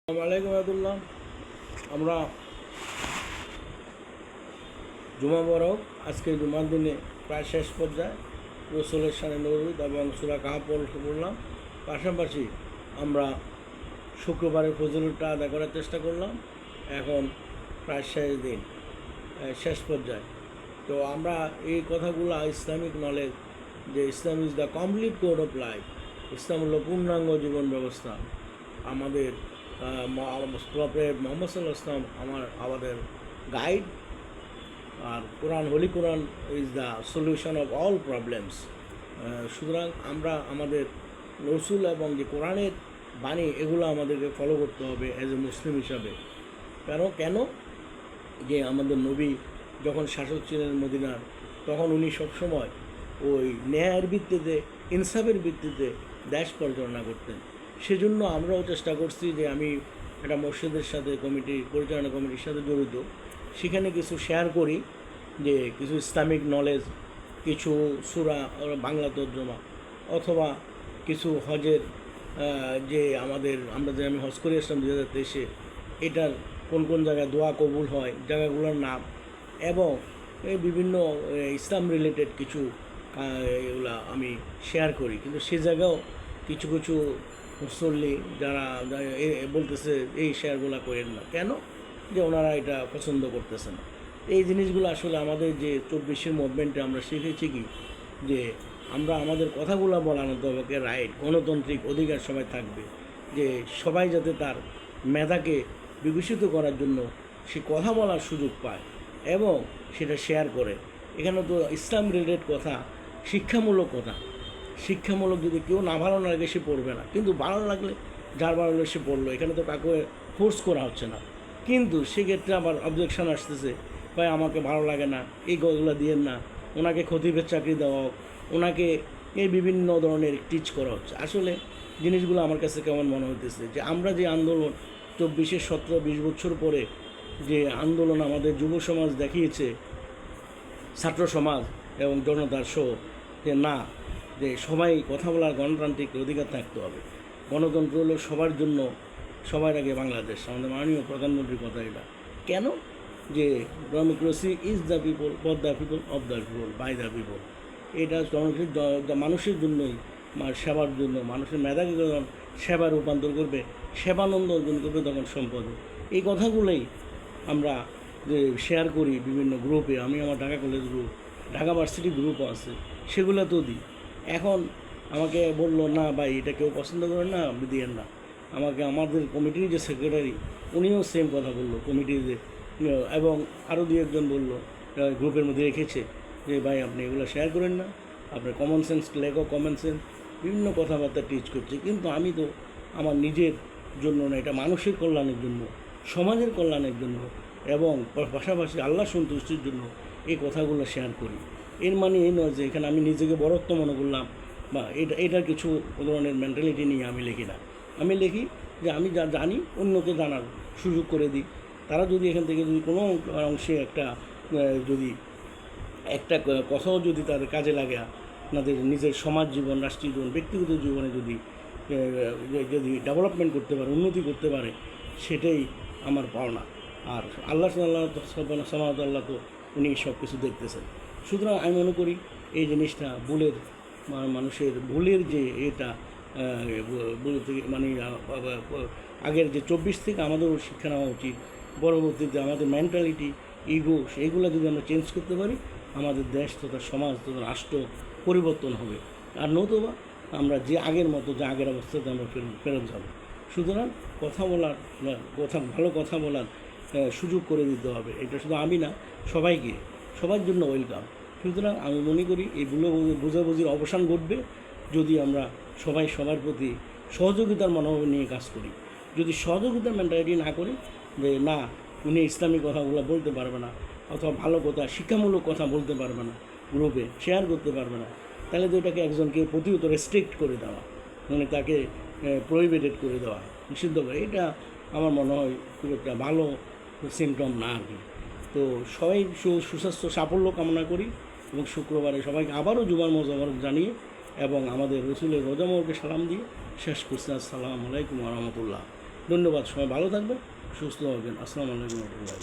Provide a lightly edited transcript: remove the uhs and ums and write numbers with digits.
আসসালামু আলাইকুম রহমতুল্লাহ। আমরা জুমা বরক আজকে জুমার দিনে প্রায় শেষ পর্যায়ে রসুলের শানে নববী এবং সূরা কাহফ পড়লাম। পাশাপাশি আমরা শুক্রবারের ফজিলতটা আদায় করার চেষ্টা করলাম। এখন প্রায় শেষ দিন, শেষ পর্যায়ে। তো আমরা এই কথাগুলো ইসলামিক নলেজ, যে Islam is the complete code of life, Islam হলো পূর্ণাঙ্গ জীবন ব্যবস্থা। আমাদের প্রফেট মুহাম্মদ সাল্লাল্লাহু আলাইহি ওয়াসাল্লাম আমাদের গাইড, আর Quran, holy Quran is the solution of all problems. সুতরাং আমরা আমাদের রসুল এবং যে কোরআনের বাণী, এগুলো আমাদেরকে ফলো করতে হবে অ্যাজ এ মুসলিম হিসাবে। কেন যে আমাদের নবী যখন শাসক ছিলেন মদিনার, তখন উনি সবসময় ওই ন্যায়ের ভিত্তিতে, ইনসাফের ভিত্তিতে দেশ পরিচালনা করতেন। সেজন্য আমরাও চেষ্টা করছি যে আমি একটা মসজিদের সাথে পরিচালনা কমিটির সাথে জড়িত, সেখানে কিছু শেয়ার করি, যে কিছু ইসলামিক নলেজ, কিছু সূরা বাংলা তর্জমা, অথবা কিছু হজের যে আমরা যে আমি হজ করে আসলাম 2023-এ, এটার কোন কোন জায়গায় দোয়া কবুল হয়, জায়গাগুলোর নাম, এবং এই বিভিন্ন ইসলাম রিলেটেড কিছু এগুলা আমি শেয়ার করি। কিন্তু সে জায়গাও কিছু কিছু মুসল্লি যারা বলতেছে এই শেয়ারগুলো করেন না, কেন? যে ওনারা এটা পছন্দ করতেছে না। এই জিনিসগুলো আসলে আমাদের যে 24-এর মুভমেন্টে আমরা শিখেছি কি, যে আমরা আমাদের কথাগুলো বলানো তবে রাইট, গণতান্ত্রিক অধিকার সবাই থাকবে, যে সবাই যাতে তার মেধাকে বিকশিত করার জন্য সে কথা বলার সুযোগ পায় এবং সেটা শেয়ার করে। এখানে তো ইসলাম রিলেটেড কথা, শিক্ষামূলক যদি কেউ না ভালো না লাগে সে পড়বে না, কিন্তু ভালো লাগলে যার ভালো লাগলে সে পড়লো। এখানে তো কাউকে ফোর্স করা হচ্ছে না। কিন্তু সেক্ষেত্রে আবার অবজেকশন আসতেছে, ভাই আমাকে ভালো লাগে না, এই গজগুলো দিয়েন না, ওনাকে খতিবের চাকরি দেওয়া হোক, ওনাকে এই বিভিন্ন ধরনের টিচ করা হচ্ছে। আসলে জিনিসগুলো আমার কাছে কেমন মনে হইতেছে, যে আমরা যে আন্দোলন 24-এর 17-20 বছর পরে যে আন্দোলন আমাদের যুব সমাজ দেখিয়েছে, ছাত্র সমাজ এবং জনতার শো, যে না, যে সবাই কথা বলার গণতান্ত্রিক অধিকার থাকতে হবে। গণতন্ত্র হলো সবার জন্য, সবার আগে বাংলাদেশ। আমাদের মাননীয় প্রধানমন্ত্রীর কথা এটা। কেন? যে democracy is the people, for the people, of the people, by the people. এটা মানুষের জন্যই, সেবার জন্য। মানুষের মেধাকে যখন সেবা রূপান্তর করবে, সেবানন্দ অর্জন করবে, তখন সম্পদ। এই কথাগুলোই আমরা যে শেয়ার করি বিভিন্ন গ্রুপে। আমি আমার Dhaka college group, Dhaka varsity গ্রুপও আছে, সেগুলো তো দিই। এখন আমাকে বললো, না ভাই এটা কেউ পছন্দ করেন না, দিয়েন না। আমাদের কমিটির যে সেক্রেটারি, উনিও সেম কথা বললো কমিটির যে, এবং আরও দু একজন বললো, গ্রুপের মধ্যে রেখেছে, যে ভাই আপনি এগুলো শেয়ার করেন না, আপনার কমন সেন্স লেখো, কমন সেন্স, বিভিন্ন কথাবার্তা টিচ করছে। কিন্তু আমি তো আমার নিজের জন্য না, এটা মানুষের কল্যাণের জন্য, সমাজের কল্যাণের জন্য, এবং পাশাপাশি আল্লাহ সন্তুষ্টির জন্য এই কথাগুলো শেয়ার করি। এর মানে এই নয় যে এখানে আমি নিজেকে বড়ত্ব মনে করলাম, বা এটার কিছু ধরনের মেন্টালিটি নিয়ে আমি লিখি না। আমি লিখি যে আমি যা জানি অন্যকে জানার সুযোগ করে দিই। তারা যদি এখান থেকে যদি কোনো অংশে যদি একটা কথাও যদি তাদের কাজে লাগে, আপনাদের নিজের সমাজ জীবন, রাষ্ট্রীয় জীবন, ব্যক্তিগত জীবনে যদি ডেভেলপমেন্ট করতে পারে, উন্নতি করতে পারে, সেটাই আমার পাওনা। আর আল্লাহ আল্লাহ তো উনি সব কিছু দেখতেছেন। সুতরাং আমি মনে করি এই জিনিসটা মানুষের ভুলের যে এটা মানে আগের যে 24 থেকে আমাদেরও শিক্ষা নেওয়া উচিত। পরবর্তীতে আমাদের মেন্টালিটি, ইগো, সেইগুলো যদি আমরা চেঞ্জ করতে পারি, আমাদের দেশ তথা সমাজ তথা রাষ্ট্র পরিবর্তন হবে। আর নতুবা আমরা যে আগের অবস্থাতে আমরা ফেরত যাব। সুতরাং ভালো কথা বলার সুযোগ করে দিতে হবে। এটা শুধু আমি না, সবাইকে, সবার জন্য ওয়েলকাম। সুতরাং আমি মনে করি এই বোঝাবুঝির অবসান ঘটবে যদি আমরা সবাই সবার প্রতি সহযোগিতার মনোভাব নিয়ে কাজ করি। যদি সহযোগিতার মেন্টালিটি না করি, যে না উনি ইসলামী কথাগুলো বলতে পারবে না, অথবা ভালো কথা, শিক্ষামূলক কথা বলতে পারবে না, গ্রুপে শেয়ার করতে পারবে না, তাহলে তো এটাকে একজনকে প্রতিহত রেস্ট্রিক্ট করে দেওয়া, মানে তাকে প্রহিবিটেড করে দেওয়া, নিষিদ্ধ করে, এটা আমার মনে হয় খুব একটা ভালো সিমটম না আর কি। তো সবাই সুস্বাস্থ্য সাফল্য কামনা করি, এবং শুক্রবারে সবাইকে আবারও জুমার মোবারক জানিয়ে এবং আমাদের রসুলের রোজা মোবারকে সালাম দিয়ে শেষ করছি। আসসালামু আলাইকুম ওয়া রাহমাতুল্লাহ। ধন্যবাদ, সবাই ভালো থাকবেন, সুস্থ থাকবেন। আসসালামু আলাইকুম রহমতুল্লাহ।